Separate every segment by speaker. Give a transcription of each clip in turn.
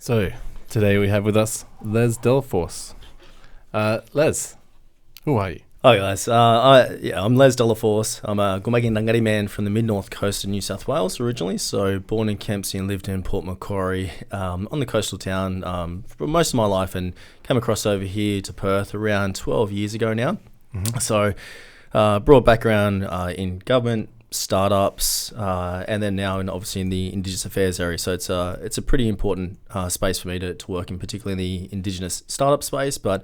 Speaker 1: So today we have with us Les Delaforce. Les, who are you?
Speaker 2: Hi guys, I'm Les Delaforce. I'm a Gumbaynggirr man from the mid-North Coast of New South Wales originally. So born in Kempsey and lived in Port Macquarie on the coastal town for most of my life, and came across over here to Perth around 12 years ago now. Mm-hmm. So broad background in government, startups, and then now obviously in the Indigenous Affairs area. So it's a pretty important space for me to work in, particularly in the Indigenous startup space. But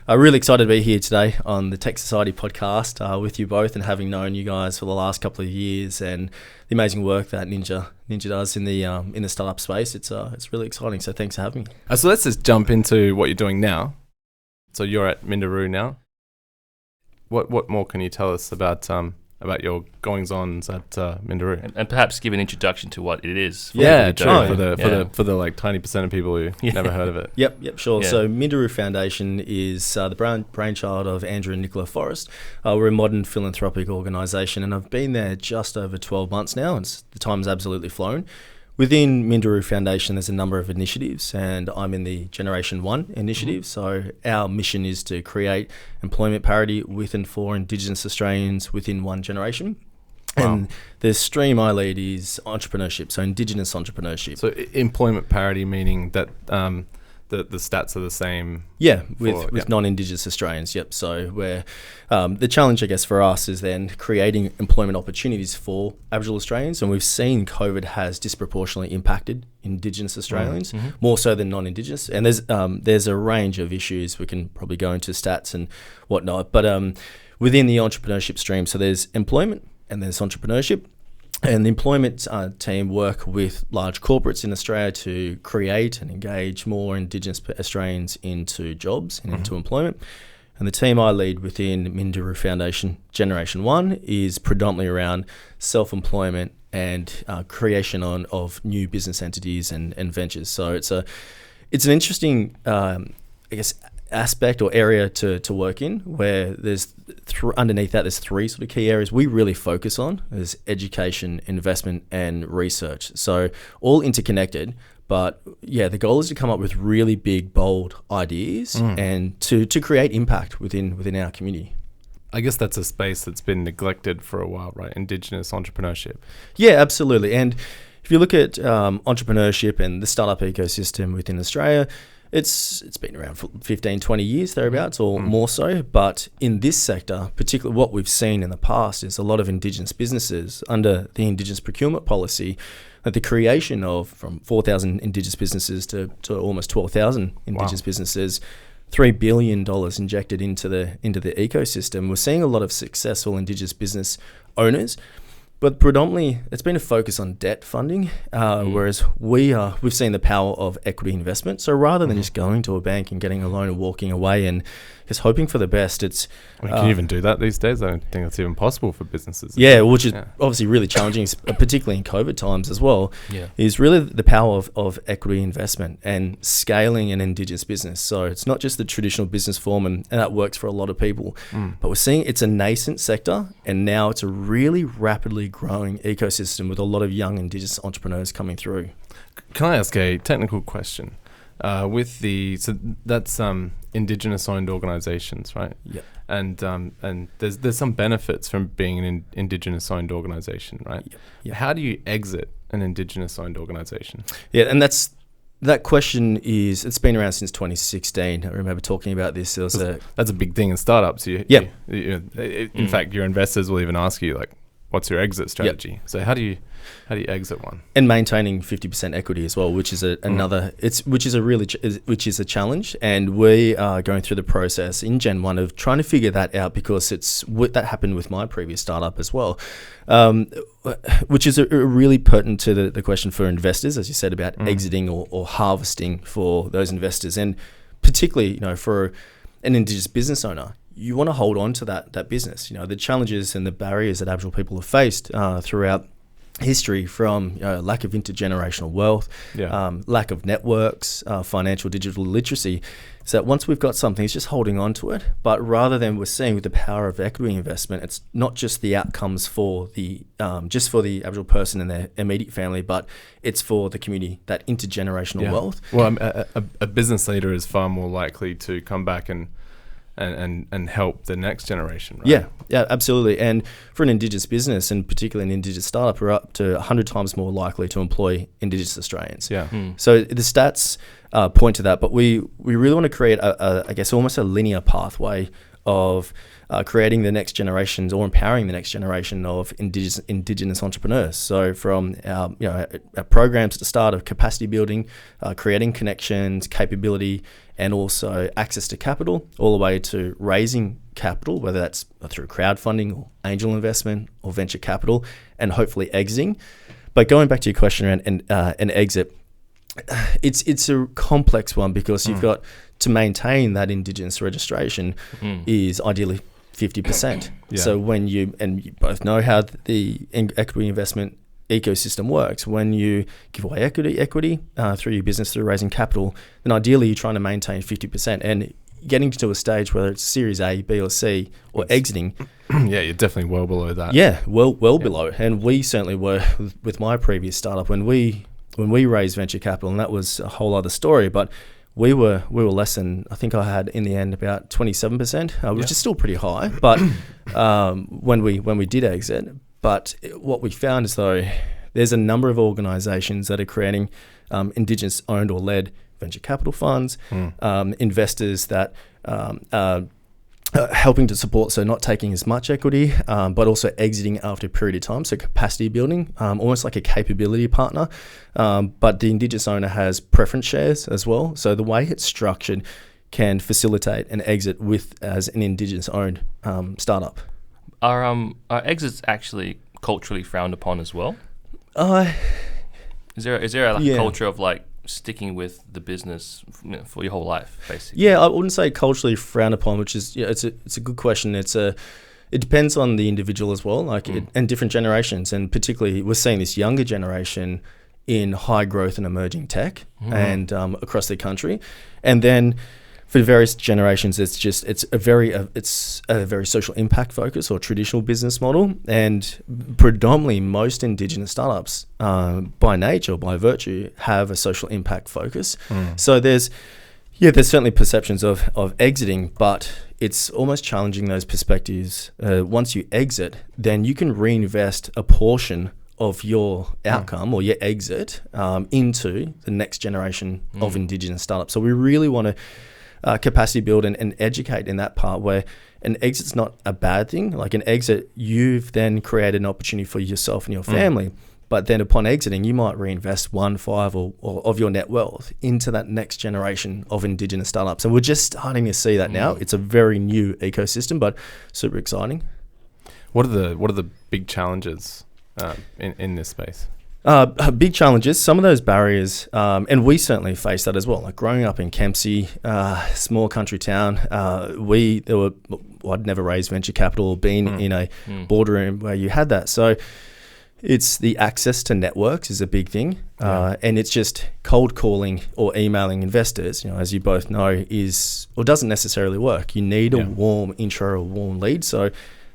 Speaker 2: really excited to be here today on the Tech Society podcast with you both, and having known you guys for the last couple of years and the amazing work that Ninja does in the startup space. It's really exciting. So thanks for having me.
Speaker 1: So let's just jump into what you're doing now. So you're at Minderoo now. What more can you tell us about your goings-ons at Minderoo,
Speaker 3: and perhaps give an introduction to what it is.
Speaker 1: For the like tiny percent of people who never heard of it.
Speaker 2: Yep, sure. Yeah. So Minderoo Foundation is the brainchild of Andrew and Nicola Forrest. We're a modern philanthropic organisation, and I've been there just over 12 months now, and the time's absolutely flown. Within Minderoo Foundation, there's a number of initiatives, and I'm in the Generation 1 initiative. Mm-hmm. So our mission is to create employment parity with and for Indigenous Australians within one generation. Wow. And the stream I lead is entrepreneurship, so Indigenous Entrepreneurship.
Speaker 1: So employment parity, meaning that the stats are the same?
Speaker 2: Yeah, with non-Indigenous Australians, yep. So where the challenge, I guess, for us is then creating employment opportunities for Aboriginal Australians, and we've seen COVID has disproportionately impacted Indigenous Australians, mm-hmm. more so than non-Indigenous. And there's a range of issues. We can probably go into stats and whatnot, but within the entrepreneurship stream, so there's employment and there's entrepreneurship. And the employment team work with large corporates in Australia to create and engage more Indigenous Australians into jobs and mm-hmm. into employment. And the team I lead within Minderoo Foundation Generation 1 is predominantly around self-employment and creation of new business entities and ventures. So it's an interesting, aspect or area to work in, where there's underneath that there's three sort of key areas we really focus on. There's education, investment, and research. So all interconnected, but the goal is to come up with really big, bold ideas and to create impact within our community.
Speaker 1: I guess that's a space that's been neglected for a while, right? Indigenous entrepreneurship.
Speaker 2: Yeah, absolutely. And if you look at entrepreneurship and the startup ecosystem within Australia, it's been around for 15, 20 years, thereabouts, or more so. But in this sector, particularly what we've seen in the past is a lot of Indigenous businesses under the Indigenous procurement policy, that the creation of from 4,000 Indigenous businesses to almost 12,000 Indigenous businesses, $3 billion injected into the ecosystem. We're seeing a lot of successful Indigenous business owners, but predominantly it's been a focus on debt funding, whereas we've seen the power of equity investment. So rather than just going to a bank and getting a loan and walking away and just hoping for the best,
Speaker 1: can you even do that these days? I don't think that's even possible for businesses.
Speaker 2: Yeah, which is obviously really challenging, particularly in COVID times as well, is really the power of equity investment and scaling an Indigenous business. So it's not just the traditional business form, and that works for a lot of people, but we're seeing it's a nascent sector, and now it's a really rapidly growing ecosystem with a lot of young Indigenous entrepreneurs coming through.
Speaker 1: Can I ask a technical question? So that's Indigenous owned organizations, right?
Speaker 2: Yeah.
Speaker 1: And there's some benefits from being an Indigenous owned organization, right?
Speaker 2: Yeah.
Speaker 1: How do you exit an Indigenous owned organization?
Speaker 2: Yeah, and that question it's been around since 2016. I remember talking about this.
Speaker 1: That's a big thing in startups. In fact, your investors will even ask you, like, what's your exit strategy? Yep. So how do you exit one?
Speaker 2: And maintaining 50% equity as well, which is a challenge. And we are going through the process in Gen 1 of trying to figure that out, because that happened with my previous startup as well, which is a really pertinent to the question for investors, as you said, about exiting or harvesting for those investors. And particularly, for an Indigenous business owner, you want to hold on to that business. The challenges and the barriers that Aboriginal people have faced throughout history from lack of intergenerational wealth, lack of networks, financial digital literacy. So that once we've got something, it's just holding on to it. But rather than we're seeing with the power of equity investment, it's not just the outcomes for the just for the Aboriginal person and their immediate family, but it's for the community, that intergenerational wealth.
Speaker 1: Well, a business leader is far more likely to come back and help the next generation, right?
Speaker 2: Yeah, absolutely. And for an Indigenous business, and particularly an Indigenous startup, we're up to 100 times more likely to employ Indigenous Australians.
Speaker 1: Yeah.
Speaker 2: So the stats point to that, but we really want to create I guess almost a linear pathway of creating the next generations or empowering the next generation of Indigenous entrepreneurs. So from our programs at the start of capacity building, creating connections, capability, and also access to capital, all the way to raising capital, whether that's through crowdfunding or angel investment or venture capital, and hopefully exiting. But going back to your question around an exit, it's a complex one because you've got to maintain that Indigenous registration is ideally 50%. So when you both know how the equity investment ecosystem works, when you give away equity through your business through raising capital, then ideally you're trying to maintain 50%, and getting to a stage whether it's Series A, B, or C, or exiting.
Speaker 1: Yeah, you're definitely well below that.
Speaker 2: Yeah, well below, and we certainly were with my previous startup when we raised venture capital, and that was a whole other story, but we were less than, I think I had in the end about 27%, which is still pretty high. But when we did exit, but what we found is though there's a number of organisations that are creating Indigenous owned or led venture capital funds, investors that helping to support, so not taking as much equity, but also exiting after a period of time, so capacity building, almost like a capability partner. But the Indigenous owner has preference shares as well, so the way it's structured can facilitate an exit as an Indigenous owned startup.
Speaker 3: Are exits actually culturally frowned upon as well? Is there a culture of like sticking with the business for your whole life, basically?
Speaker 2: Yeah, I wouldn't say culturally frowned upon, which is it's a good question. It depends on the individual as well, and different generations, and particularly we're seeing this younger generation in high growth and emerging tech and across the country, and then for various generations, it's a very social impact focus or traditional business model, and predominantly most Indigenous startups, by nature, by virtue, have a social impact focus. So there's certainly perceptions of exiting, but it's almost challenging those perspectives. Once you exit, then you can reinvest a portion of your outcome or your exit into the next generation of Indigenous startups. So we really want to capacity build and educate in that part where an exit's not a bad thing. Like an exit, you've then created an opportunity for yourself and your family. But then upon exiting, you might reinvest 1/5 or of your net wealth into that next generation of Indigenous startups. And we're just starting to see that now. It's a very new ecosystem, but super exciting.
Speaker 1: What are the big challenges in this space?
Speaker 2: Big challenges, some of those barriers, and we certainly face that as well. Like growing up in Kempsey, small country town, I'd never raised venture capital or been in a boardroom where you had that. So it's the access to networks is a big thing, and it's just cold calling or emailing investors, as you both know, doesn't necessarily work. You need a warm intro, a warm lead. So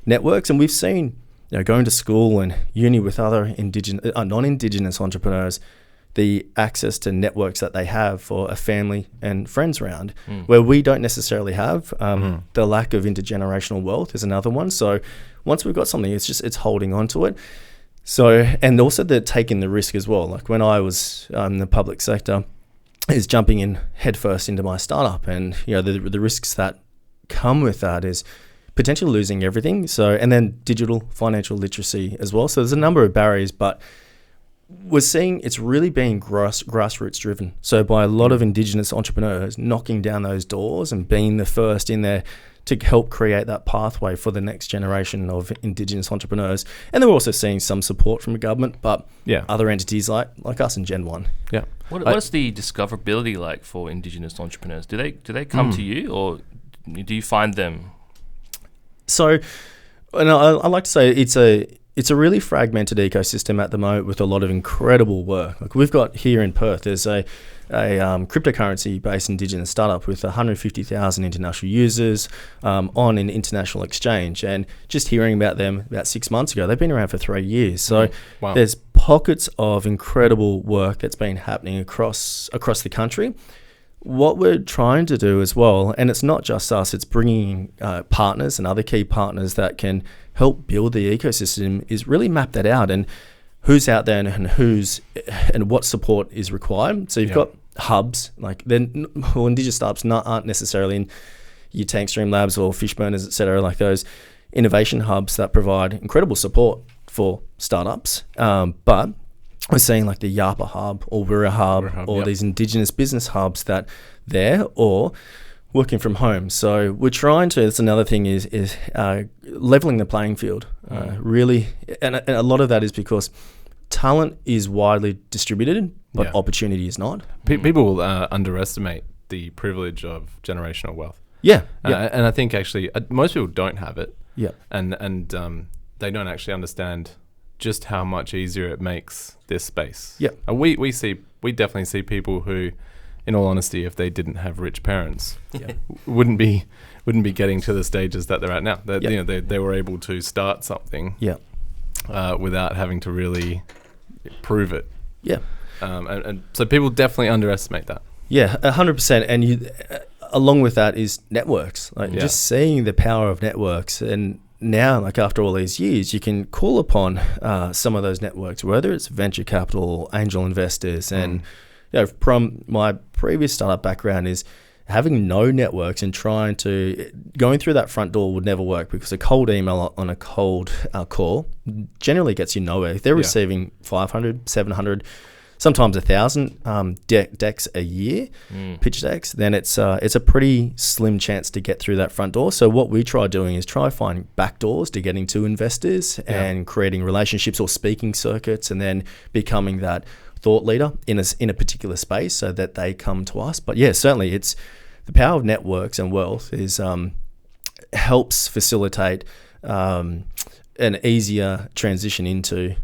Speaker 2: networks, and we've seen going to school and uni with other non-Indigenous entrepreneurs, the access to networks that they have for a family and friends round, where we don't necessarily have. The lack of intergenerational wealth is another one. So once we've got something, it's holding on to it. So, and also the taking the risk as well. Like when I was in the public sector, is jumping in headfirst into my startup, and the risks that come with that is potentially losing everything. So, and then digital financial literacy as well. So there's a number of barriers, but we're seeing it's really being grassroots driven. So by a lot of Indigenous entrepreneurs knocking down those doors and being the first in there to help create that pathway for the next generation of Indigenous entrepreneurs. And they're also seeing some support from the government, but other entities like us in Gen 1. Yeah.
Speaker 3: What's the discoverability like for Indigenous entrepreneurs? Do they come to you, or do you find them?
Speaker 2: So, and I like to say it's a really fragmented ecosystem at the moment with a lot of incredible work. Like we've got here in Perth, there's a cryptocurrency-based Indigenous startup with 150,000 international users on an international exchange. And just hearing about them about 6 months ago, they've been around for 3 years. So
Speaker 1: wow.
Speaker 2: There's pockets of incredible work that's been happening across the country. What we're trying to do as well, and it's not just us, it's bringing partners and other key partners that can help build the ecosystem, is really map that out and who's out there and what support is required. So you've got hubs, like then Indigenous startups aren't necessarily in your Tankstream Labs or Fishburners, etc., like those innovation hubs that provide incredible support for startups. But we're seeing like the Yapa Hub or Wirra Hub or these Indigenous business hubs that there or working from home. So we're trying to, that's another thing is leveling the playing field, really. And a lot of that is because talent is widely distributed, but opportunity is not.
Speaker 1: People underestimate the privilege of generational wealth. And I think actually most people don't have it. And they don't actually understand just how much easier it makes this space. We definitely see people who, in all honesty, if they didn't have rich parents, wouldn't be getting to the stages that they're at now. That they were able to start something without having to really prove it. And so people definitely underestimate that.
Speaker 2: 100%. And you, along with that is networks. Like just seeing the power of networks. And now, like after all these years, you can call upon some of those networks, whether it's venture capital, angel investors, and from my previous startup background is having no networks and going through that front door would never work, because a cold email on a cold call generally gets you nowhere. If they're receiving 500, 700, sometimes 1,000 decks a year, pitch decks, then it's a pretty slim chance to get through that front door. So what we try doing is finding back doors to getting to investors and creating relationships or speaking circuits, and then becoming that thought leader in a particular space so that they come to us. But certainly it's the power of networks and wealth is helps facilitate an easier transition into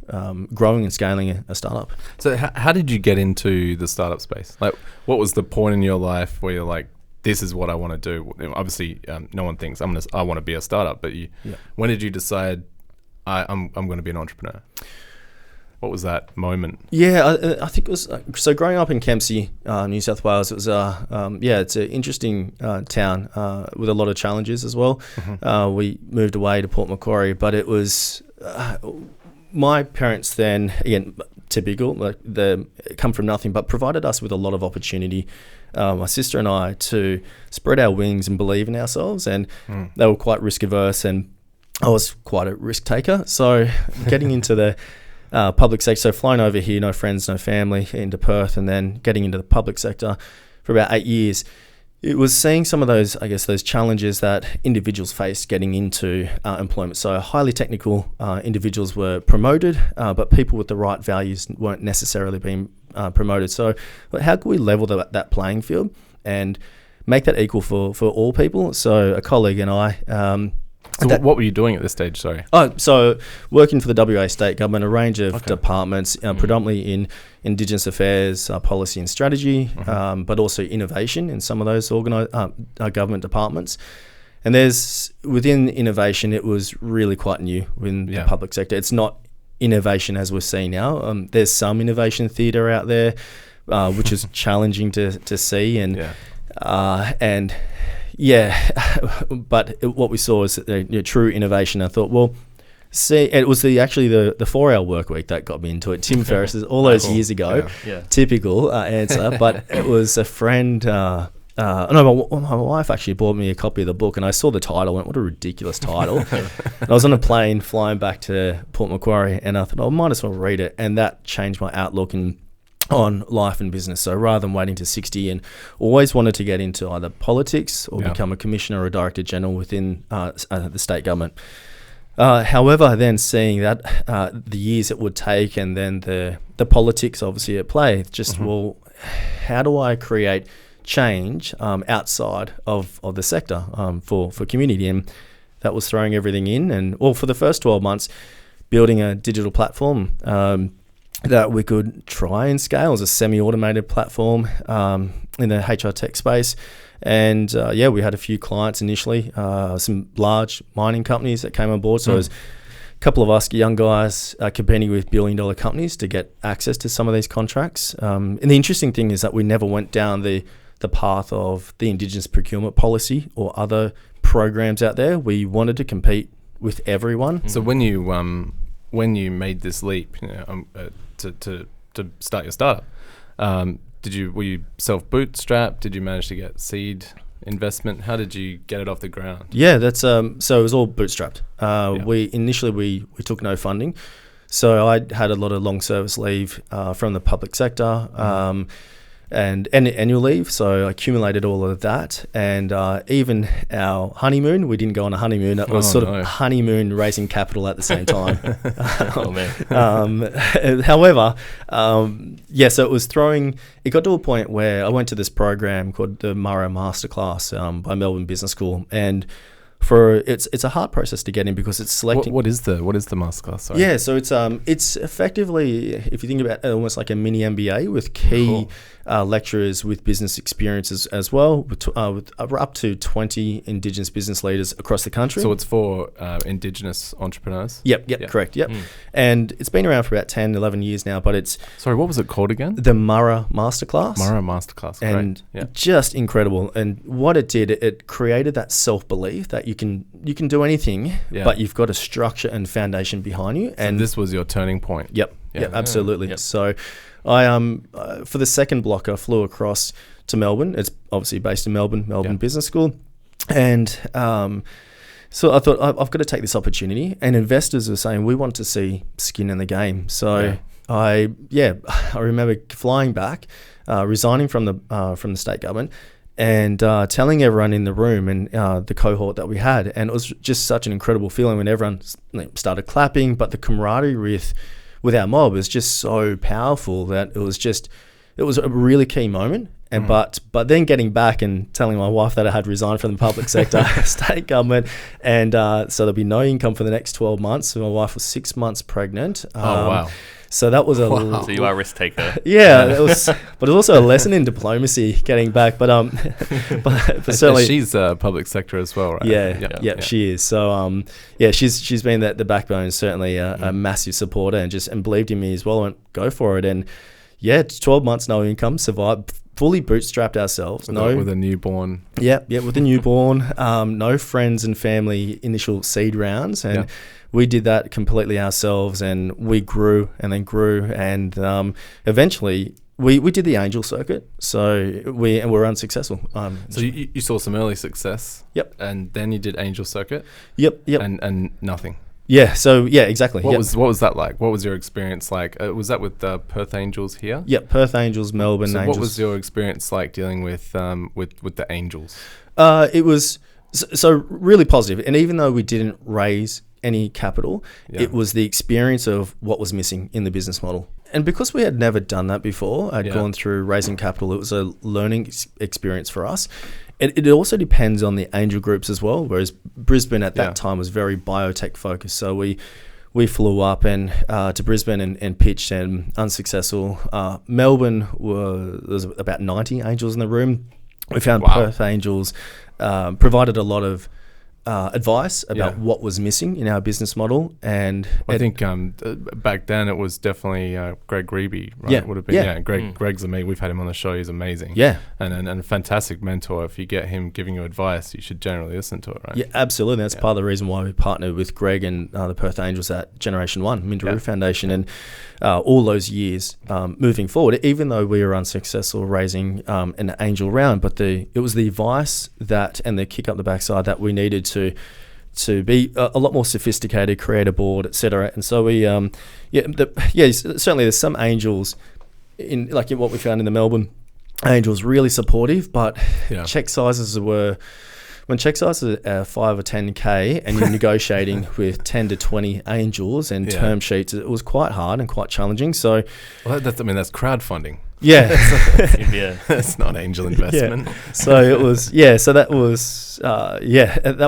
Speaker 2: growing and scaling a startup.
Speaker 1: So how did you get into the startup space? Like, what was the point in your life where you're like, this is what I want to do? Obviously, no one thinks I want to be a startup, but when did you decide I'm going to be an entrepreneur? What was that moment?
Speaker 2: I think it was so. Growing up in Kempsey, New South Wales, it was it's an interesting town with a lot of challenges as well. We moved away to Port Macquarie, but it was my parents then, again, typical, like they come from nothing, but provided us with a lot of opportunity. My sister and I to spread our wings and believe in ourselves, and they were quite risk averse, and I was quite a risk taker. So getting into the public sector, so flying over here, no friends, no family, into Perth, and then getting into the public sector for about 8 years, it was seeing some of those, I guess, those challenges that individuals face getting into employment. So highly technical individuals were promoted, but people with the right values weren't necessarily being promoted. So how can we level that playing field and make that equal for all people? So a colleague and I...
Speaker 1: So what were you doing at this stage? Sorry.
Speaker 2: So working for the WA state government, a range of departments, predominantly in Indigenous affairs, policy and strategy, but also innovation in some of those government departments. And within innovation, it was really quite new in the public sector. It's not innovation as we're seeing now. There's some innovation theatre out there, which is challenging to see, but what we saw is true innovation. I thought, it was the 4-hour work week that got me into it. Tim Ferriss, all those years ago, typical answer. But it was a friend. My wife actually bought me a copy of the book, and I saw the title. I went, what a ridiculous title! And I was on a plane flying back to Port Macquarie, and I thought, I might as well read it, and that changed my outlook on life and business. So rather than waiting to 60, and always wanted to get into either politics or become a commissioner or a director general within the state government. However, then seeing that the years it would take, and then the politics obviously at play, just how do I create change outside of the sector for community? And that was throwing everything in, and for the first 12 months, building a digital platform that we could try and scale as a semi-automated platform in the HR tech space. And we had a few clients initially, some large mining companies that came on board. So it was a couple of us young guys competing with billion-dollar companies to get access to some of these contracts. And the interesting thing is that we never went down the path of the Indigenous procurement policy or other programs out there. We wanted to compete with everyone.
Speaker 1: So when you made this leap, to start your startup, were you self-bootstrapped? Did you manage to get seed investment? How did you get it off the ground?
Speaker 2: Yeah, that's so it was all bootstrapped. We initially took no funding, so I had a lot of long service leave from the public sector. And annual leave, so I accumulated all of that, and even our honeymoon, we didn't go on a honeymoon, it was honeymoon raising capital at the same time. However, so it got to a point where I went to this program called the Minderoo Masterclass by Melbourne Business School, and it's a hard process to get in because it's selecting.
Speaker 1: What is the masterclass? Sorry.
Speaker 2: Yeah, so it's effectively, if you think about it, almost like a mini MBA with key lecturers with business experiences as well, with up to 20 Indigenous business leaders across the country.
Speaker 1: So it's for Indigenous entrepreneurs?
Speaker 2: Yep, correct, yep. And it's been around for about 10, 11 years now, but it's...
Speaker 1: Sorry, what was it called again?
Speaker 2: The Minderoo Masterclass.
Speaker 1: Minderoo Masterclass, great.
Speaker 2: And just incredible. And what it did, it created that self-belief that you can do anything, but you've got a structure and foundation behind you. And
Speaker 1: this was your turning point?
Speaker 2: Yep, absolutely. Yep. So I for the second block, I flew across to Melbourne. It's obviously based in Melbourne Business School. And so I thought, I've got to take this opportunity. And investors were saying, we want to see skin in the game. So I remember flying back, resigning from the state government, and telling everyone in the room and the cohort that we had. And it was just such an incredible feeling when everyone started clapping, but the camaraderie with our mob is just so powerful that it was a really key moment. And but then getting back and telling my wife that I had resigned from the public sector, state government, and so there'll be no income for the next 12 months. So my wife was 6 months pregnant.
Speaker 1: Wow.
Speaker 2: So that was
Speaker 3: so you are a risk taker.
Speaker 2: Yeah, but it was also a lesson in diplomacy getting back. But certainly
Speaker 1: she's public sector as well, right?
Speaker 2: Yeah, she is. So she's been the backbone, certainly a massive supporter, and believed in me as well. I went, go for it, and 12 months no income, survived, fully bootstrapped ourselves.
Speaker 1: With a newborn.
Speaker 2: Yeah, with a newborn. No friends and family initial seed rounds, and we did that completely ourselves, and we grew, and eventually we did the angel circuit. So we were unsuccessful.
Speaker 1: So you saw some early success.
Speaker 2: Yep.
Speaker 1: And then you did angel circuit.
Speaker 2: Yep.
Speaker 1: And nothing.
Speaker 2: Yeah. So exactly.
Speaker 1: What was that like? What was your experience like? Was that with Perth Angels here?
Speaker 2: Yep. Perth Angels, Melbourne Angels.
Speaker 1: What was your experience like dealing with the Angels?
Speaker 2: It was so really positive. And even though we didn't raise any capital, it was the experience of what was missing in the business model. And because we had never done that before, I'd gone through raising capital, it was a learning experience for us. It also depends on the angel groups as well, whereas Brisbane at that time was very biotech focused. So we flew up to Brisbane and pitched, and unsuccessful. Melbourne was about 90 angels in the room. We found Perth Angels provided a lot of advice about what was missing in our business model, and
Speaker 1: I think back then it was definitely Greg Reeby, right? It would have been Greg's amazing. We've had him on the show. He's amazing. And a fantastic mentor. If you get him giving you advice, you should generally listen to it, right?
Speaker 2: Yeah, absolutely. That's part of the reason why we partnered with Greg and the Perth Angels at Generation 1, Minderoo Foundation, and all those years moving forward, even though we were unsuccessful raising an angel round, but it was the advice and the kick up the backside that we needed to be a lot more sophisticated, create a board, etc. And so we certainly there's some angels in what we found in the Melbourne Angels, really supportive, but check sizes were, when check sizes are 5 or 10K and you're negotiating with 10 to 20 angels and term sheets, it was quite hard and quite challenging. So
Speaker 1: that's crowdfunding.
Speaker 2: Yeah.
Speaker 3: It's
Speaker 1: not angel investment.
Speaker 2: Yeah. So it was, that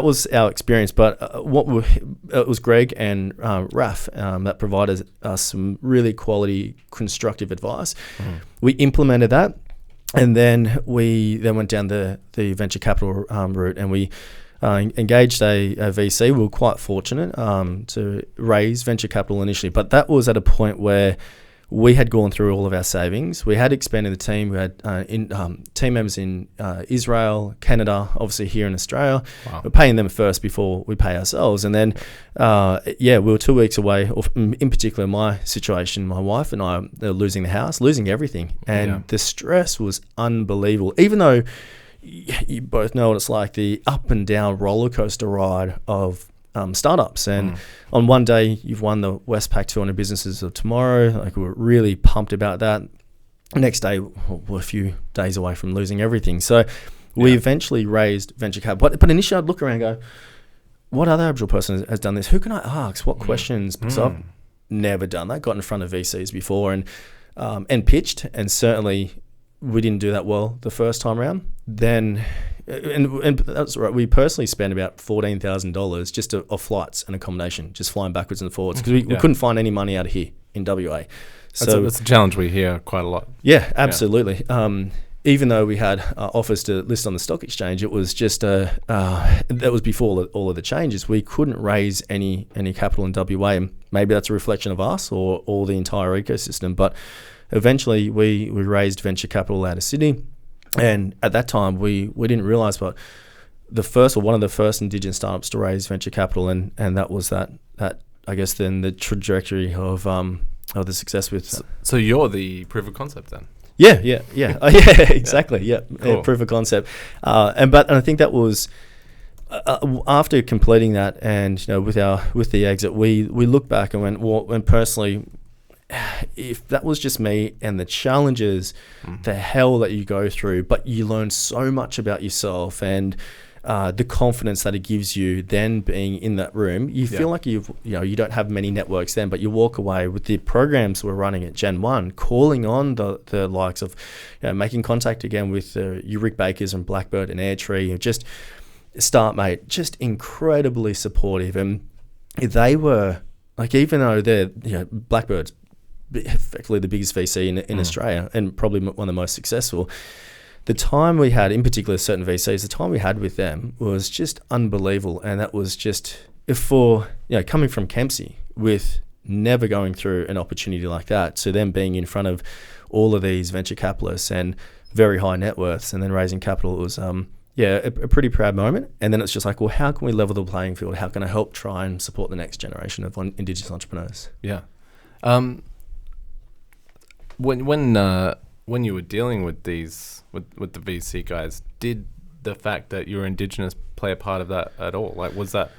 Speaker 2: was our experience. But it was Greg and Raf that provided us some really quality, constructive advice. We implemented that, and then we went down the venture capital route, and we engaged a VC. We were quite fortunate to raise venture capital initially, but that was at a point where we had gone through all of our savings. We had expanded the team. We had team members in Israel, Canada, obviously here in Australia. Wow. We're paying them first before we pay ourselves. And then, we were 2 weeks away, or in particular my situation, my wife and I, losing the house, losing everything. And the stress was unbelievable. Even though you both know what it's like, the up and down roller coaster ride of startups, and on one day you've won the Westpac 200 businesses of tomorrow. Like, we're really pumped about that. Next day we're a few days away from losing everything. So we eventually raised venture capital. But initially I'd look around and go, what other Aboriginal person has done this? Who can I ask? What questions? Because I've never done that. Got in front of VCs before and pitched, and certainly we didn't do that well the first time around. Then and that's right. We personally spent about $14,000 just of flights and accommodation, just flying backwards and forwards, because we couldn't find any money out of here in WA. So
Speaker 1: that's a challenge we hear quite a lot.
Speaker 2: Yeah, absolutely. Even though we had offers to list on the stock exchange, it was just that was before all of the changes. We couldn't raise any capital in WA, and maybe that's a reflection of us or the entire ecosystem. But eventually, we raised venture capital out of Sydney. And at that time, we didn't realise, but one of the first Indigenous startups to raise venture capital, and that was that I guess then the trajectory of the success with.
Speaker 1: So you're the proof of concept then.
Speaker 2: Yeah, exactly. Yeah, cool. Proof of concept, and I think that was after completing that, and with the exit, we looked back and went, well, and personally, if that was just me and the challenges, the hell that you go through, but you learn so much about yourself and the confidence that it gives you then being in that room. You feel like you don't have many networks then, but you walk away with the programs we're running at Gen 1, calling on the likes of, making contact again with Rick Bakers and Blackbird and Airtree, just StartMate, just incredibly supportive. And they were like, even though they're, Blackbird's effectively the biggest VC in Australia and probably one of the most successful, the time we had, in particular certain VCs, the time we had with them was just unbelievable. And that was just for, coming from Kempsey with never going through an opportunity like that, to them being in front of all of these venture capitalists and very high net worths and then raising capital, it was a pretty proud moment. And then it's just like, well, how can we level the playing field? How can I help try and support the next generation of Indigenous entrepreneurs?
Speaker 1: Yeah. When you were dealing with these with the VC guys, did the fact that you're Indigenous play a part of that at all? Like, was it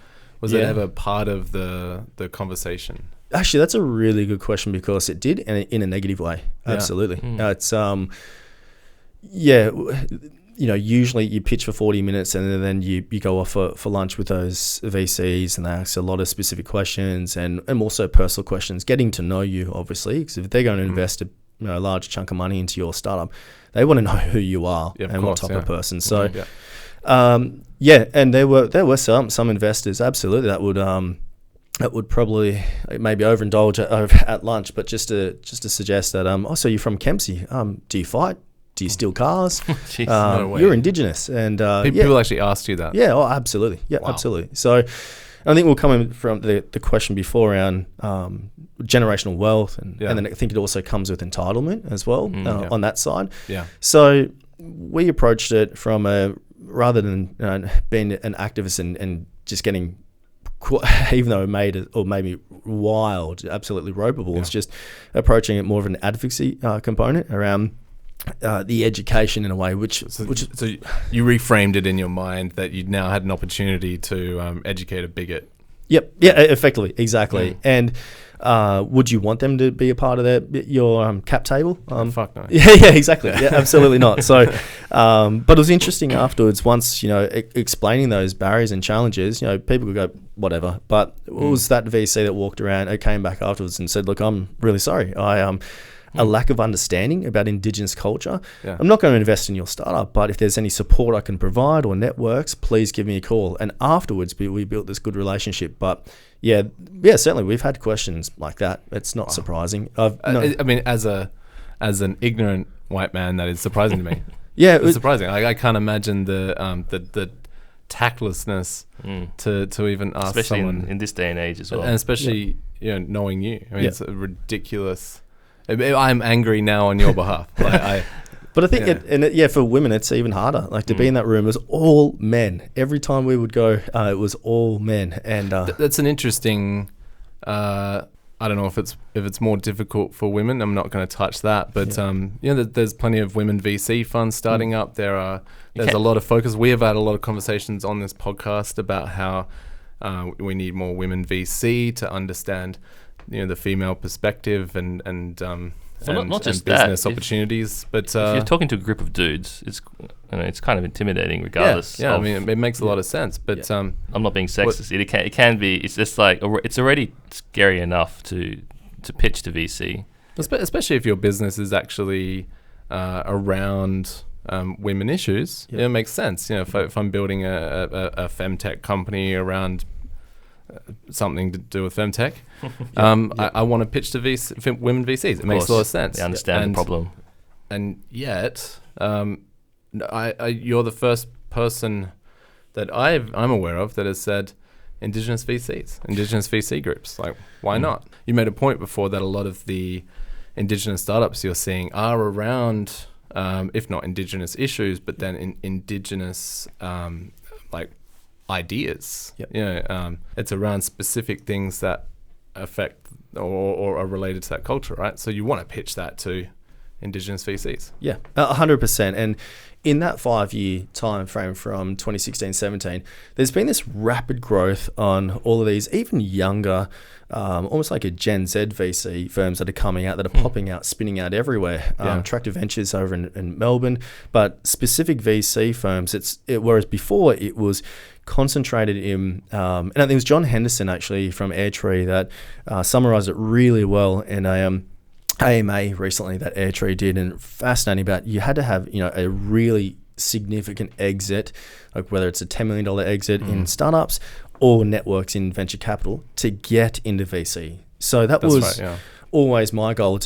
Speaker 1: ever part of the conversation?
Speaker 2: Actually, that's a really good question, because it did in a negative way. Absolutely. It's usually you pitch for 40 minutes and then you go off for lunch with those VCs, and they ask a lot of specific questions and also personal questions, getting to know you, obviously, because if they're going to invest a large chunk of money into your startup, they want to know who you are and what type of person. So, and there were some investors, absolutely, that would probably maybe overindulge at lunch, but just to suggest that, so you're from Kempsey, do you fight? Do you steal cars?
Speaker 1: Jeez, no way.
Speaker 2: You're Indigenous, and
Speaker 1: people actually asked you that.
Speaker 2: Yeah, absolutely. Yeah, wow. Absolutely. So, I think we'll come in from the question before around generational wealth, and then I think it also comes with entitlement as well on that side. Yeah. So we approached it from rather than being an activist and just getting, even though it made me wild, absolutely ropeable, it's just approaching it more of an advocacy component around the education in a way, which
Speaker 1: so you reframed it in your mind that you now had an opportunity to educate a bigot.
Speaker 2: Yep. Yeah. Effectively. Exactly. And would you want them to be a part of your cap table?
Speaker 1: Fuck no.
Speaker 2: Yeah. Exactly. Yeah. Absolutely not. So, but it was interesting afterwards. Once explaining those barriers and challenges, people could go whatever. But it was that VC that walked around, came back afterwards and said, "Look, I'm really sorry. a lack of understanding about Indigenous culture. Yeah. I'm not going to invest in your startup, but if there's any support I can provide or networks, please give me a call. And afterwards, we built this good relationship. But yeah, certainly we've had questions like that. It's not surprising.
Speaker 1: I mean, as an ignorant white man, that is surprising to me.
Speaker 2: Yeah,
Speaker 1: it's surprising. I can't imagine the tactlessness to even ask
Speaker 3: especially
Speaker 1: someone
Speaker 3: in this day and age as well,
Speaker 1: and especially knowing you. I mean, it's a ridiculous. I'm angry now on your behalf.
Speaker 2: But I think for women it's even harder. Like to be in that room, it was all men. Every time we would go, it was all men, and
Speaker 1: that's an interesting. I don't know if it's more difficult for women. I'm not going to touch that, but there's plenty of women VC funds starting up. There's a lot of focus. We have had a lot of conversations on this podcast about how we need more women VC to understand, the female perspective and
Speaker 3: not just
Speaker 1: business
Speaker 3: that.
Speaker 1: opportunities. But
Speaker 3: if you're talking to a group of dudes, it's kind of intimidating, regardless.
Speaker 1: Yeah. I mean, it makes a lot of sense. But I'm
Speaker 3: not being sexist. It can be. It's just like it's already scary enough to pitch to VC,
Speaker 1: especially if your business is actually around women issues. It makes sense. If I'm building a femtech company around something to do with femtech, I want to pitch to women VCs. It makes a lot of sense.
Speaker 3: They understand the problem.
Speaker 1: And yet, you're the first person that I'm aware of that has said Indigenous VC groups. Like, why not? You made a point before that a lot of the Indigenous startups you're seeing are around, if not Indigenous issues, but then Indigenous ideas. It's around specific things that affect or are related to that culture, right? So you want to pitch that to Indigenous VCs.
Speaker 2: Yeah, 100%. And in that 5-year time frame from 2016-17, there's been this rapid growth on all of these even younger, almost like a Gen Z VC firms that are coming out, that are popping out, spinning out everywhere. Tractor Ventures over in Melbourne, but specific VC firms, whereas before it was concentrated in, and I think it was John Henderson actually from Airtree that summarized it really well in a AMA recently that Airtree did, and fascinating about you had to have a really significant exit, like whether it's a $10 million exit in startups or networks in venture capital to get into VC. So that's was always my goal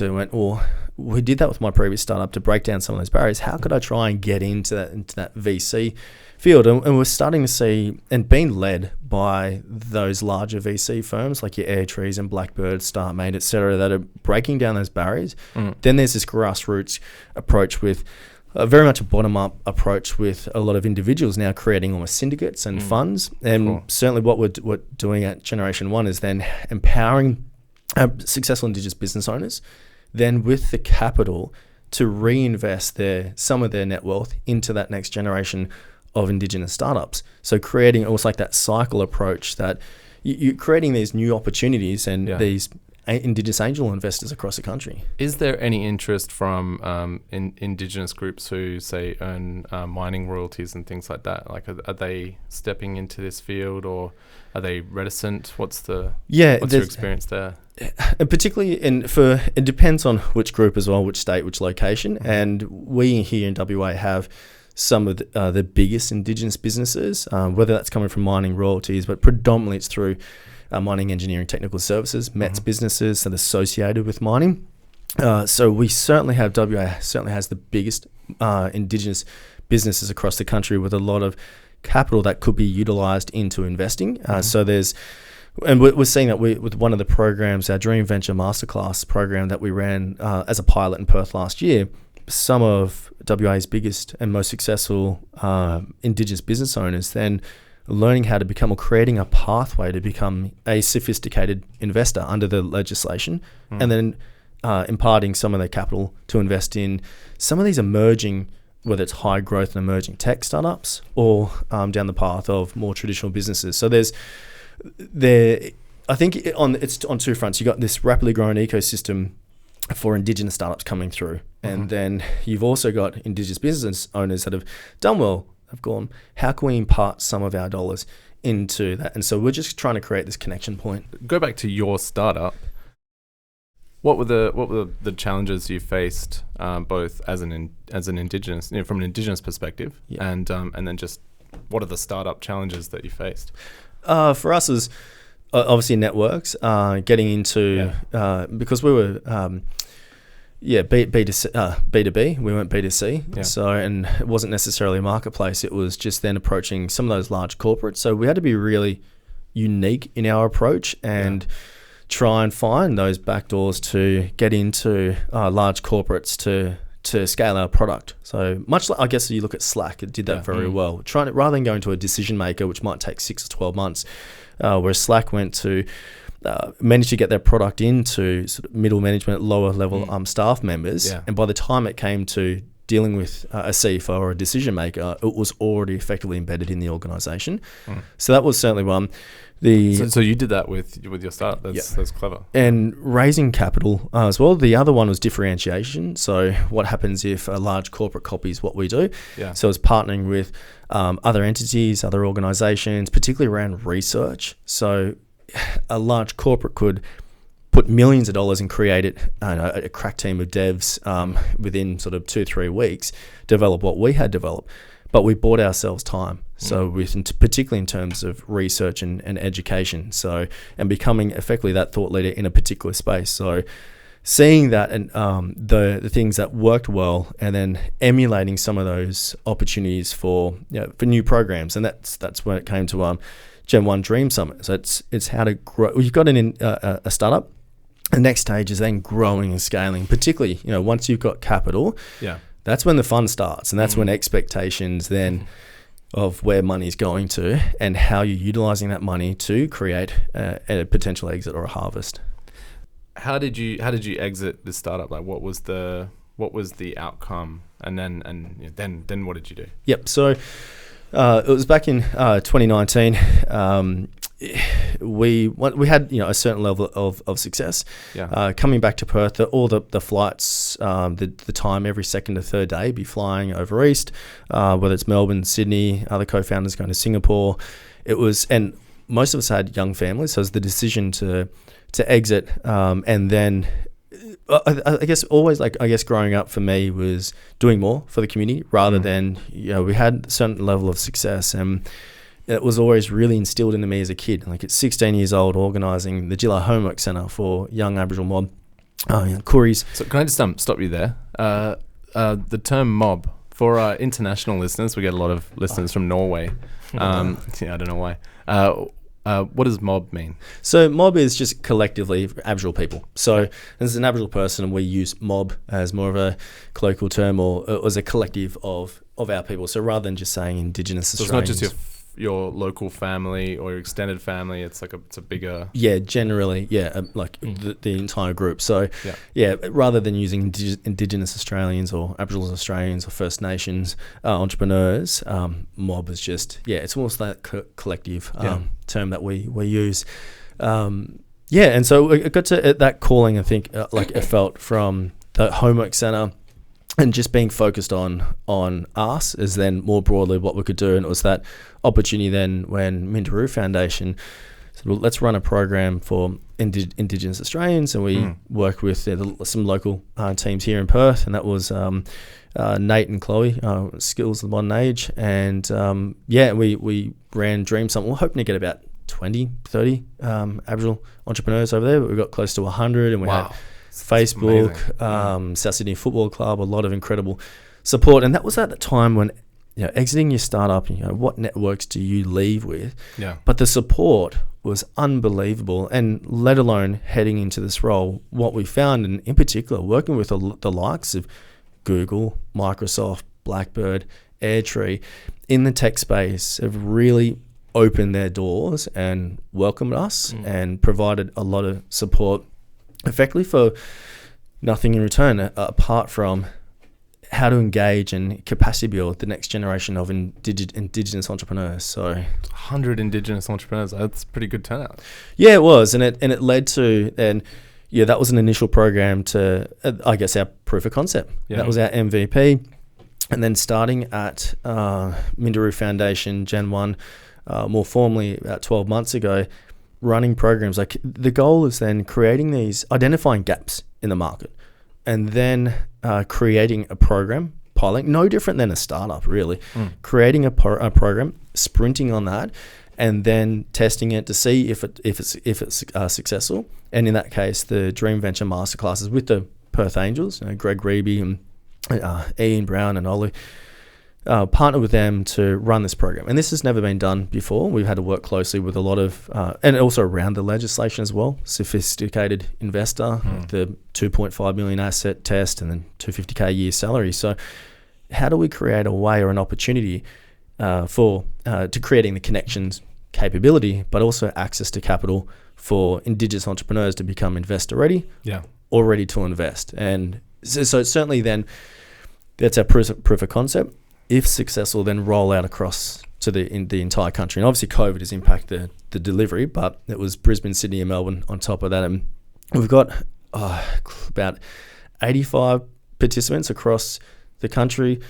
Speaker 2: we did that with my previous startup to break down some of those barriers. How could I try and get into that VC field? And we're starting to see, and being led by those larger VC firms like your Airtrees and Blackbird, StartMate, et cetera, that are breaking down those barriers. Then there's this grassroots approach with very much a bottom-up approach with a lot of individuals now creating almost syndicates and funds. And certainly what we're doing at Generation 1 is then empowering successful Indigenous business owners then with the capital to reinvest some of their net wealth into that next generation of Indigenous startups. So creating almost like that cycle approach that you're creating these new opportunities and these Indigenous angel investors across the country.
Speaker 1: Is there any interest from Indigenous groups who say earn mining royalties and things like that? Like, are they stepping into this field, or are they reticent? What's your experience there?
Speaker 2: And particularly, it depends on which group as well, which state, which location. And we here in WA have some of the biggest Indigenous businesses, whether that's coming from mining royalties, but predominantly it's through mining engineering technical services, METS businesses that are associated with mining. So we certainly have, WA certainly has the biggest Indigenous businesses across the country with a lot of capital that could be utilised into investing. So and we're seeing that with one of the programs, our Dream Venture Masterclass program that we ran as a pilot in Perth last year, some of WA's biggest and most successful Indigenous business owners then learning how to become, or creating a pathway to become a sophisticated investor under the legislation, and then imparting some of their capital to invest in some of these emerging, whether it's high growth and emerging tech startups or down the path of more traditional businesses. So I think it's on two fronts. You got this rapidly growing ecosystem for Indigenous startups coming through, and then you've also got Indigenous business owners that have done well. Have gone, how can we impart some of our dollars into that? And so we're just trying to create this connection point.
Speaker 1: Go back to your startup. What were the challenges you faced, both as an Indigenous, from an Indigenous perspective, and then just what are the startup challenges that you faced?
Speaker 2: For us, is obviously networks, getting into because we were B2B, we weren't B2C. Yeah. So, and it wasn't necessarily a marketplace. It was just then approaching some of those large corporates. So we had to be really unique in our approach and try and find those backdoors to get into large corporates to scale our product. So much like, I guess, you look at Slack, it did that very well. Rather than going to a decision maker, which might take 6 or 12 months, where Slack went to managed to get their product into sort of middle management, lower level staff members. Yeah. And by the time it came to dealing with a CFO or a decision maker, it was already effectively embedded in the organization. So that was certainly one.
Speaker 1: So you did that with your startup. That's clever.
Speaker 2: And raising capital as well. The other one was differentiation. So what happens if a large corporate copies what we do? Yeah. So it's partnering with other entities, other organizations, particularly around research. So a large corporate could put millions of dollars and create it, a crack team of devs within sort of 2-3 weeks, develop what we had developed. But we bought ourselves time. So particularly in terms of research and education. So, and becoming effectively that thought leader in a particular space. So seeing that and the things that worked well, and then emulating some of those opportunities for new programs. And that's when it came to Gen 1 Dream Summit. So it's how to grow. You've got a startup. The next stage is then growing and scaling, particularly, once you've got capital, that's when the fun starts. And that's when expectations then of where money is going to and how you're utilizing that money to create a potential exit or a harvest.
Speaker 1: How did you exit the startup? Like what was the outcome? And then what did you do?
Speaker 2: Yep. So it was back in 2019. We had a certain level of success. Coming back to Perth, all the flights, the time every second or third day, be flying over east, whether it's Melbourne, Sydney, other co-founders going to Singapore. It was, and most of us had young families, so it was the decision to exit, and then. I guess always growing up for me was doing more for the community rather than we had a certain level of success, and it was always really instilled into me as a kid. Like at 16 years old, organising the Gilla Homework Centre for young Aboriginal mob, Kooris. So
Speaker 1: can I just stop you there? The term mob for international listeners, we get a lot of listeners from Norway. I don't know why. What does mob mean?
Speaker 2: So mob is just collectively Aboriginal people. So as an Aboriginal person, we use mob as more of a colloquial term or as a collective of our people. So rather than just saying Indigenous Australians.
Speaker 1: It's not just your local family or your extended family. It's a bigger.
Speaker 2: Yeah, generally, the entire group. So rather than using Indigenous Australians or Aboriginal Australians or First Nations entrepreneurs, mob is just it's almost that collective term that we use. And so it got to that calling. I think it felt from the homework centre. And just being focused on us is then more broadly what we could do. And it was that opportunity then when Minderoo Foundation said, well, let's run a program for Indigenous Australians. And we worked with some local teams here in Perth. And that was Nate and Chloe, Skills of the Modern Age. And we ran Dream Summit. We're hoping to get about 20, 30 Aboriginal entrepreneurs over there. But we got close to 100 and we had Facebook, South Sydney Football Club, a lot of incredible support. And that was at the time when, exiting your startup, what networks do you leave with? Yeah. But the support was unbelievable. And let alone heading into this role, what we found, and in particular, working with the likes of Google, Microsoft, Blackbird, Airtree in the tech space have really opened their doors and welcomed us and provided a lot of support effectively for nothing in return apart from how to engage and capacity build the next generation of Indigenous entrepreneurs. So
Speaker 1: 100 Indigenous entrepreneurs, that's a pretty good turnout.
Speaker 2: Yeah, it was. And it led to, and that was an initial program to, I guess, our proof of concept. Yeah. That was our MVP. And then starting at Minderoo Foundation, Gen 1, more formally about 12 months ago, running programs. Like the goal is then identifying gaps in the market, and then creating a program, piloting, no different than a startup really, creating a program, sprinting on that, and then testing it to see if it's successful. And in that case, the Dream Venture Masterclasses with the Perth Angels, Greg Reeby and Ian Brown and Ollie, partner with them to run this program. And this has never been done before. We've had to work closely with a lot of, and also around the legislation as well, sophisticated investor, the 2.5 million asset test and then 250K a year salary. So how do we create a way or an opportunity to creating the connections, capability, but also access to capital for Indigenous entrepreneurs to become investor ready or ready to invest? And so certainly then that's our proof of concept. If successful, then roll out across to the entire country. And obviously COVID has impacted the delivery, but it was Brisbane, Sydney and Melbourne on top of that. And we've got about 85 participants across the country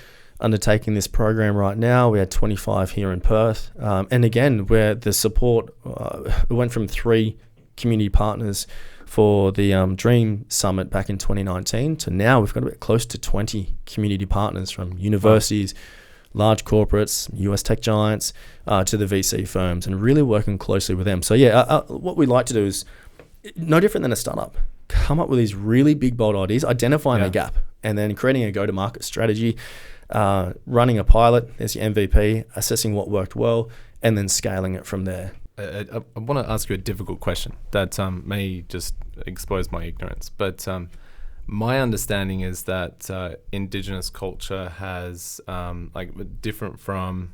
Speaker 2: undertaking this program right now. We had 25 here in Perth. And again, where the support, we went from 3 community partners for the Dream Summit back in 2019 to now we've got about close to 20 community partners from universities, large corporates, US tech giants, to the VC firms, and really working closely with them. So what we like to do is no different than a startup. Come up with these really big, bold ideas, identifying a gap, and then creating a go-to-market strategy, running a pilot as your MVP, assessing what worked well, and then scaling it from there.
Speaker 1: I want to ask you a difficult question that may just expose my ignorance, but my understanding is that Indigenous culture has different from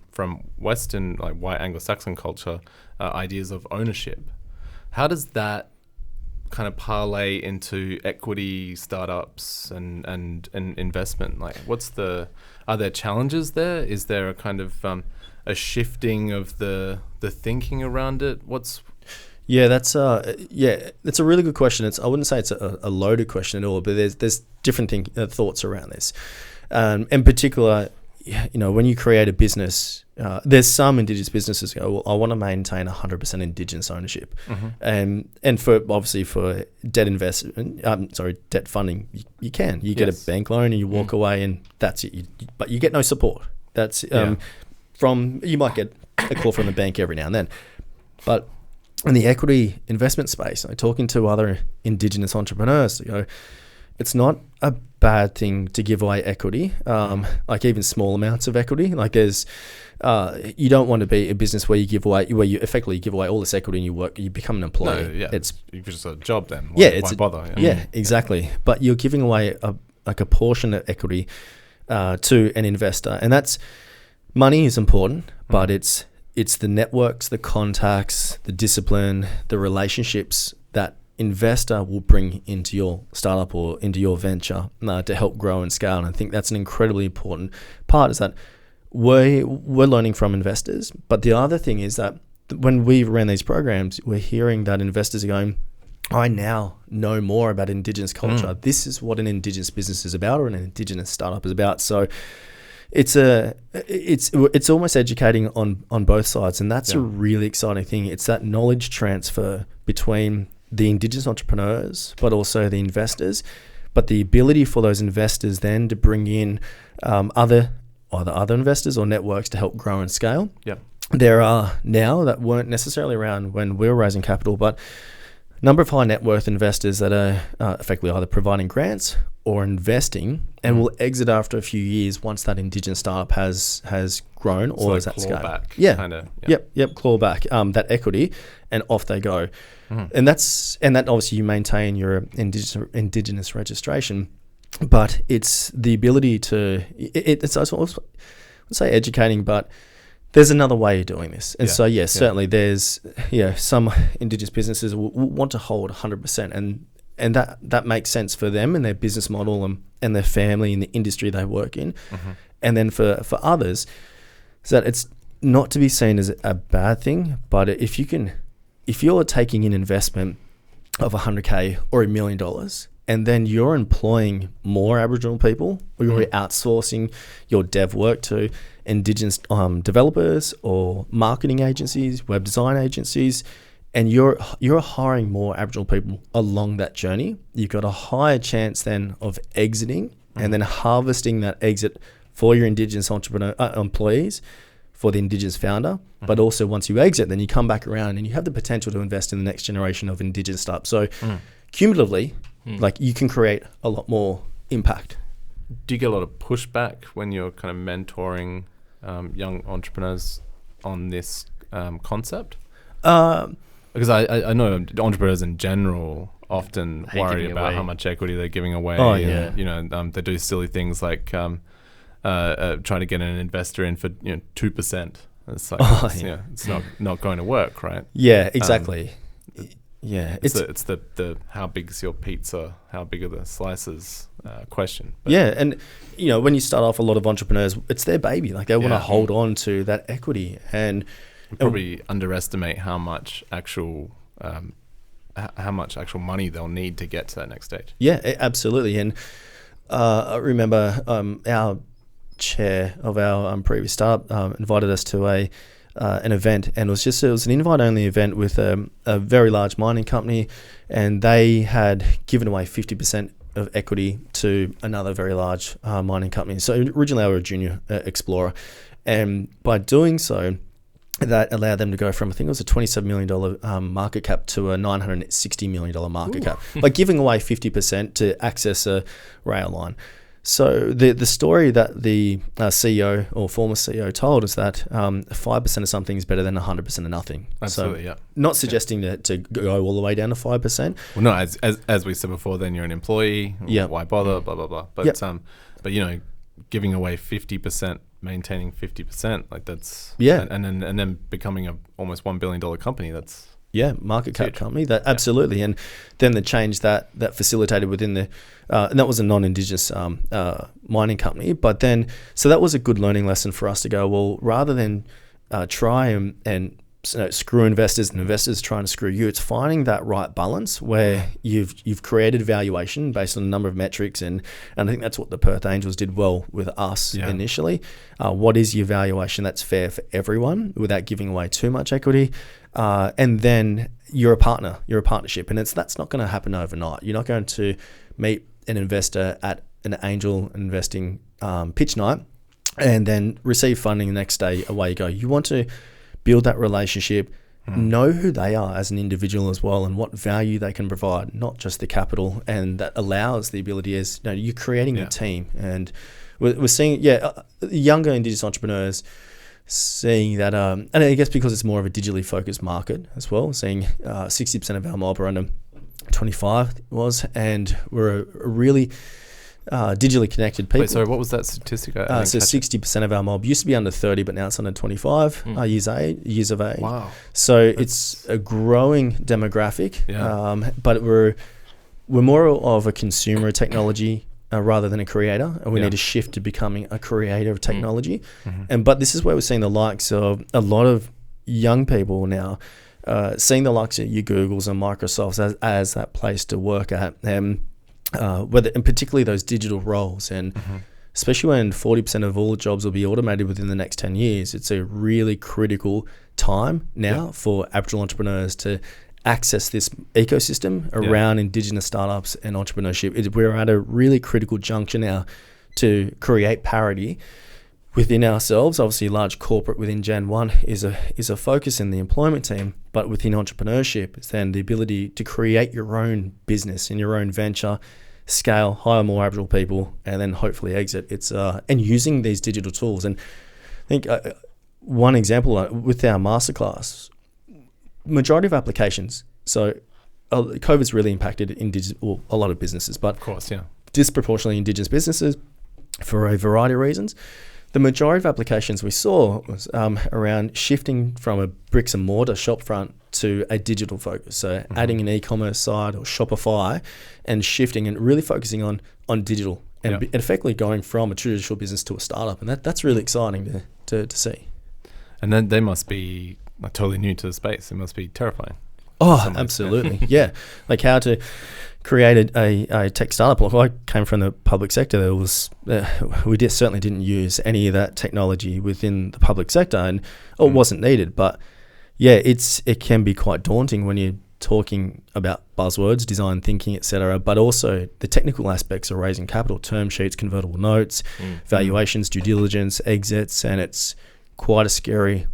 Speaker 1: Western, like white Anglo-Saxon culture, ideas of ownership. How does that kind of parlay into equity, startups, and investment? Like, are there challenges there? Is there a kind of a shifting of the thinking around it?
Speaker 2: That's a really good question. I wouldn't say it's a loaded question at all, but there's different thoughts around this. In particular, when you create a business, there's some Indigenous businesses go, well, I want to maintain 100% Indigenous ownership, and for debt funding, you can. You get a bank loan and you walk away, and that's it. But you get no support. That's you might get a call from the bank every now and then, but in the equity investment space, talking to other Indigenous entrepreneurs, it's not a bad thing to give away equity, like even small amounts of equity. Like you don't want to be a business where you effectively give away all this equity and you become an employee.
Speaker 1: No, you've just got a job then. Why bother?
Speaker 2: Yeah, exactly. But you're giving away a portion of equity to an investor, and that's money is important, but it's the networks, the contacts, the discipline, the relationships that investor will bring into your startup or into your venture to help grow and scale. And I think that's an incredibly important part, is that we're learning from investors. But the other thing is that when we ran these programs, we're hearing that investors are going, I now know more about Indigenous culture. This is what an Indigenous business is about, or an Indigenous startup is about. So it's almost educating on both sides, and that's a really exciting thing. It's that knowledge transfer between the Indigenous entrepreneurs, but also the investors, but the ability for those investors then to bring in either other investors or networks to help grow and scale.
Speaker 1: Yep.
Speaker 2: There are now that weren't necessarily around when we were raising capital, but a number of high net worth investors that are effectively either providing grants or investing and will exit after a few years once that Indigenous startup has grown or is at scale.
Speaker 1: Back,
Speaker 2: claw back that equity, and off they go. And that obviously you maintain your Indigenous registration, but it's the ability to it's I would say educating, but there's another way of doing this. And certainly there's some Indigenous businesses will want to hold 100%, and that makes sense for them and their business model and their family and the industry they work in. And then for others, so that it's not to be seen as a bad thing, but if you're taking an investment of $100K or $1 million, and then you're employing more Aboriginal people, or you're outsourcing your dev work to Indigenous developers or marketing agencies, web design agencies, and you're hiring more Aboriginal people along that journey, you've got a higher chance then of exiting and then harvesting that exit for your Indigenous employees, for the Indigenous founder. But also once you exit, then you come back around and you have the potential to invest in the next generation of Indigenous startups. So cumulatively, like you can create a lot more impact.
Speaker 1: Do you get a lot of pushback when you're kind of mentoring young entrepreneurs on this concept? Because I know entrepreneurs in general often worry about how much equity they're giving away.
Speaker 2: Oh, yeah.
Speaker 1: And, they do silly things like trying to get an investor in for 2%. It's like it's not going to work, right?
Speaker 2: Yeah, exactly.
Speaker 1: It's the how big's your pizza, how big are the slices question.
Speaker 2: But and when you start off, a lot of entrepreneurs, it's their baby. Like they want to hold on to that equity, and
Speaker 1: we probably underestimate how much actual money they'll need to get to that next stage.
Speaker 2: Yeah, absolutely. And I remember our chair of our previous startup invited us to an event, and it was an invite-only event with a very large mining company, and they had given away 50% of equity to another very large mining company. So originally they were a junior explorer, and by doing so, that allowed them to go from, I think it was a $27 million market cap to a $960 million market cap, by giving away 50% to access a rail line. So the story that the CEO or former CEO told is that 5% of something is better than 100% of nothing.
Speaker 1: Absolutely,
Speaker 2: so not suggesting to go all the way down to 5%.
Speaker 1: Well, no, as we said before, then you're an employee. Why bother? Blah blah blah. But giving away 50%, maintaining 50%, like that's and then becoming a almost $1 billion company. That's
Speaker 2: market cap company. That absolutely, and then the change that facilitated within the and that was a non-Indigenous mining company. But then, so that was a good learning lesson for us to go, well, rather than try and screw investors and investors trying to screw you, it's finding that right balance where you've created valuation based on a number of metrics, and I think that's what the Perth Angels did well with us initially. What is your valuation that's fair for everyone without giving away too much equity? And then you're a partner, you're a partnership, and that's not going to happen overnight. You're not going to meet an investor at an angel investing pitch night and then receive funding the next day, away you go. You want to build that relationship, know who they are as an individual as well, and what value they can provide, not just the capital. And that allows the ability as you're creating a team. And we're seeing younger Indigenous entrepreneurs seeing that, and I guess because it's more of a digitally focused market as well, seeing 60% of our mob are under 25 was, and we're a really digitally connected people.
Speaker 1: Wait, sorry, what was that statistic?
Speaker 2: So 60% of our mob used to be under 30, but now it's under 25 years of age.
Speaker 1: Wow.
Speaker 2: So it's a growing demographic, but we're more of a consumer of technology rather than a creator, and we need to shift to becoming a creator of technology. But this is where we're seeing the likes of a lot of young people now, seeing the likes of your Googles and Microsofts as that place to work at, and particularly those digital roles, and especially when 40% of all the jobs will be automated within the next 10 years, it's a really critical time now for Aboriginal entrepreneurs to access this ecosystem around Indigenous startups and entrepreneurship. We're at a really critical juncture now to create parity within ourselves. Obviously, large corporate within Gen 1 is a focus in the employment team, but within entrepreneurship, it's then the ability to create your own business and your own venture, scale, hire more Aboriginal people, and then hopefully exit. It's and using these digital tools. And I think one example with our masterclass, majority of applications. So COVID's really impacted a lot of businesses, but
Speaker 1: of course,
Speaker 2: disproportionately Indigenous businesses for a variety of reasons. The majority of applications we saw was around shifting from a bricks and mortar shopfront to a digital focus. So adding an e-commerce site or Shopify and shifting and really focusing on digital and effectively going from a traditional business to a startup. And that's really exciting to see.
Speaker 1: And then they must be totally new to the space. It must be terrifying.
Speaker 2: Oh, absolutely. Like how to create a tech startup. Like I came from the public sector. There was we certainly didn't use any of that technology within the public sector, and it wasn't needed. But it can be quite daunting when you're talking about buzzwords, design thinking, etc., but also the technical aspects of raising capital, term sheets, convertible notes, valuations, due diligence, exits, and it's quite a scary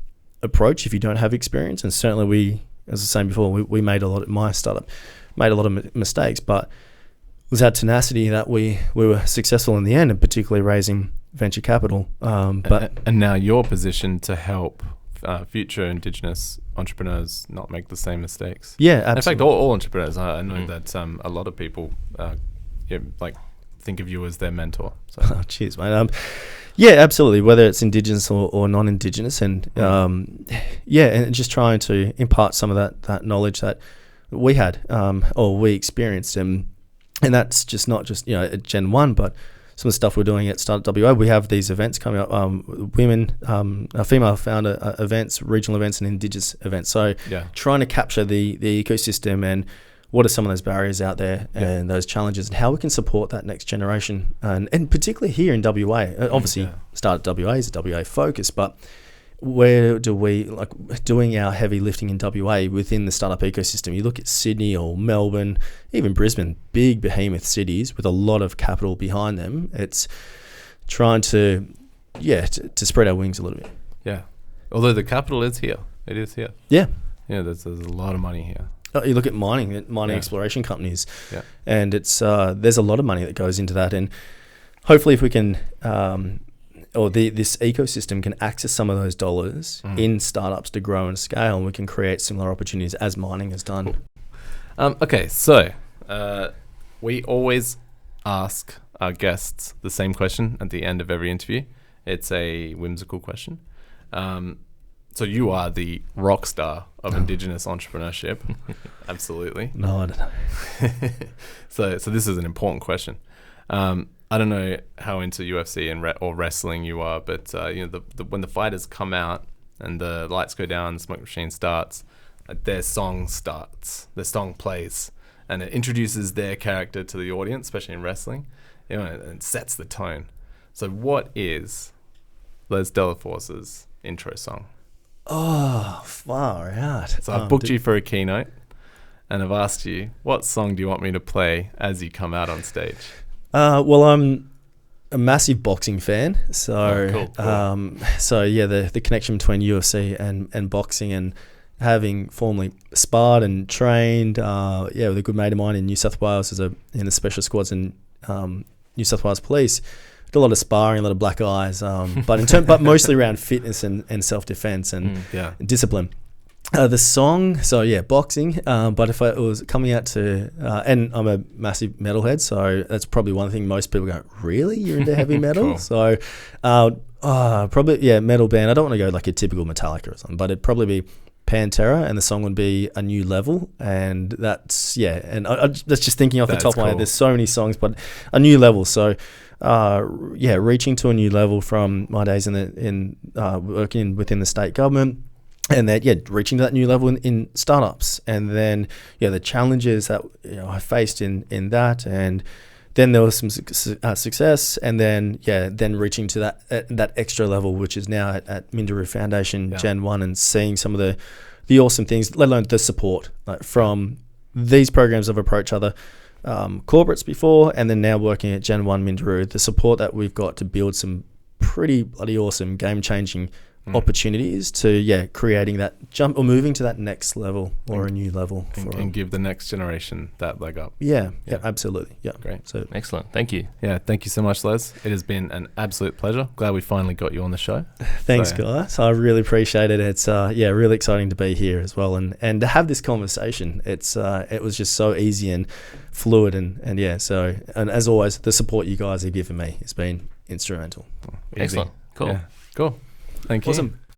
Speaker 2: approach if you don't have experience. And certainly we, as I was saying before, we made a lot of, my startup made a lot of mistakes, but it was our tenacity that we were successful in the end, and particularly raising venture capital.
Speaker 1: And now you're positioned to help future Indigenous entrepreneurs not make the same mistakes.
Speaker 2: Yeah, absolutely.
Speaker 1: In fact, all entrepreneurs. I know that a lot of people think of you as their mentor. So.
Speaker 2: Oh, cheers, mate. Yeah, absolutely. Whether it's Indigenous or non-Indigenous, and and just trying to impart some of that knowledge that we had or we experienced, and that's just not just at Gen 1, but some of the stuff we're doing at Startup WA. We have these events coming up, women, female founder events, regional events, and Indigenous events. So trying to capture the ecosystem and what are some of those barriers out there and those challenges, and how we can support that next generation, and particularly here in WA. Obviously, Startup WA is a WA focus, but where do we doing our heavy lifting in WA within the startup ecosystem? You look at Sydney or Melbourne, even Brisbane, big behemoth cities with a lot of capital behind them. It's trying to spread our wings a little bit.
Speaker 1: Yeah, although the capital is here, it is here.
Speaker 2: Yeah,
Speaker 1: there's a lot of money here.
Speaker 2: You look at mining exploration companies, and it's there's a lot of money that goes into that, and hopefully if we can. This ecosystem can access some of those dollars in startups to grow and scale, and we can create similar opportunities as mining has done.
Speaker 1: Cool. Okay, so we always ask our guests the same question at the end of every interview. It's a whimsical question. So you are the rock star of Indigenous entrepreneurship. Absolutely.
Speaker 2: No, I don't know.
Speaker 1: So this is an important question. I don't know how into UFC and or wrestling you are, but when the fighters come out and the lights go down, the smoke machine starts, their song plays, and it introduces their character to the audience, especially in wrestling, and sets the tone. So what is Les Delaforce's intro song?
Speaker 2: Oh, far out.
Speaker 1: So I've booked you for a keynote, and I've asked you, what song do you want me to play as you come out on stage?
Speaker 2: Well, I'm a massive boxing fan, so
Speaker 1: cool.
Speaker 2: The connection between UFC and boxing, and having formerly sparred and trained, with a good mate of mine in New South Wales in the special squads in New South Wales Police. Did a lot of sparring, a lot of black eyes, but mostly around fitness and self-defense and discipline. The song, boxing, but if it was coming out to, and I'm a massive metalhead, so that's probably one thing most people go, really? You're into heavy metal?
Speaker 1: Cool.
Speaker 2: So probably, metal band. I don't want to go like a typical Metallica or something, but it'd probably be Pantera, and the song would be A New Level, and that's, and that's just thinking off the top of my head. There's so many songs, but A New Level, so... reaching to a new level from my days in working within the state government, and that reaching to that new level in startups, and then the challenges that I faced in that, and then there was some success, and then reaching to that extra level, which is now at Minderoo Foundation Gen 1, and seeing some of the awesome things, let alone the support from these programs I've approached other corporates before, and then now working at Gen 1 Minderoo, the support that we've got to build some pretty bloody awesome game-changing opportunities to creating that jump or moving to that next level or a new level
Speaker 1: and give the next generation that leg up.
Speaker 2: Absolutely.
Speaker 1: Great.
Speaker 2: So
Speaker 3: excellent. Thank you.
Speaker 1: Thank you so much, Les. It has been an absolute pleasure. Glad we finally got you on the show.
Speaker 2: Thanks, guys. I really appreciate it. It's really exciting to be here as well, and to have this conversation. It's it was just so easy and fluid, and as always, the support you guys have given me has been instrumental.
Speaker 3: Excellent. Cool.
Speaker 1: Cool. Thank you.
Speaker 2: Awesome.